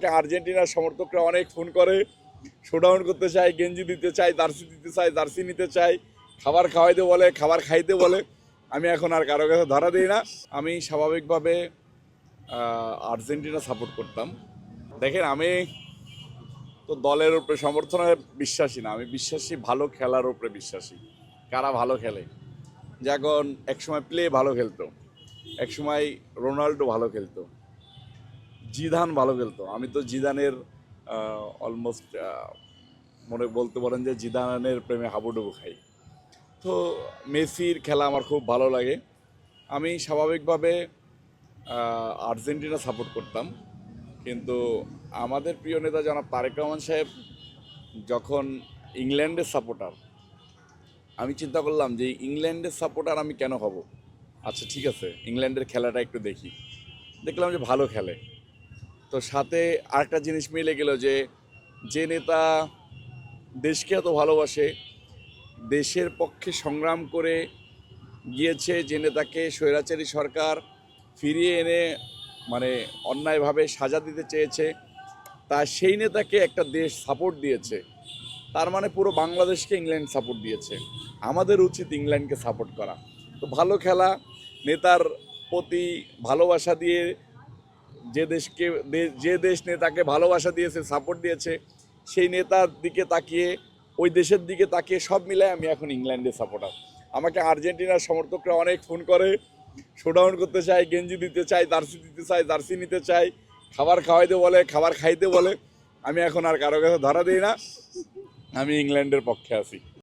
আমাকে আর্জেন্টিনার সমর্থকরা অনেক ফোন করে, শোডাউন করতে চায়, গেঞ্জি দিতে চায়, জার্সি দিতে চায়, জার্সি নিতে চায়, খাবার খাওয়াইতে বলে, খাবার খাইতে বলে। আমি এখন আর কারো কাছে ধরা দিই না। আমি স্বাভাবিকভাবে আর্জেন্টিনা সাপোর্ট করতাম। দেখেন, আমি তো দলের উপরে সমর্থনের বিশ্বাসী না, আমি বিশ্বাসী ভালো খেলার উপরে বিশ্বাসী। কারা ভালো খেলে, যখন একসময় প্লে ভালো খেলতো, একসময় রোনাল্ডো ভালো খেলতো, জিদান ভালো খেলতো। আমি তো জিদানের অলমোস্ট মনে বলতে পারেন যে জিদানের প্রেমে হাবুডুবু খাই। তো মেসির খেলা আমার খুব ভালো লাগে। আমি স্বাভাবিকভাবে আর্জেন্টিনা সাপোর্ট করতাম, কিন্তু আমাদের প্রিয় নেতা জনাব তারেক রহমান সাহেব যখন ইংল্যান্ডের সাপোর্টার, আমি চিন্তা করলাম যে ইংল্যান্ডের সাপোর্টার আমি কেন হব। আচ্ছা ঠিক আছে, ইংল্যান্ডের খেলাটা একটু দেখি। দেখলাম যে ভালো খেলে। তো সাথে আরেকটা জিনিস মিলে গেল যে যে নেতা দেশকে এত ভালোবাসে, দেশের পক্ষে সংগ্রাম করে গিয়েছে, যে নেতাকে স্বৈরাচারী সরকার ফিরিয়ে এনে মানে অন্যায়ভাবে সাজা দিতে চেয়েছে, তা সেই নেতাকে একটা দেশ সাপোর্ট দিয়েছে, তার মানে পুরো বাংলাদেশকে ইংল্যান্ড সাপোর্ট দিয়েছে। আমাদের উচিত ইংল্যান্ডকে সাপোর্ট করা। তো ভালো খেলা, নেতার প্রতি ভালোবাসা দিয়ে, যে দেশ নেতাকে ভালোবাসা দিয়েছে, সাপোর্ট দিয়েছে, সেই নেতার দিকে তাকিয়ে, ওই দেশের দিকে তাকিয়ে সব মিলায় আমি এখন ইংল্যান্ডের সাপোর্টার। আমাকে আর্জেন্টিনার সমর্থকরা অনেক ফোন করে, শোডাউন করতে চায়, গেঞ্জি দিতে চায়, জার্সি দিতে চায়, জার্সি নিতে চায়, খাবার খাওয়াইতে বলে, খাবার খাইতে বলে। আমি এখন আর কারো কাছে ধরা দিই না। আমি ইংল্যান্ডের পক্ষে আছি।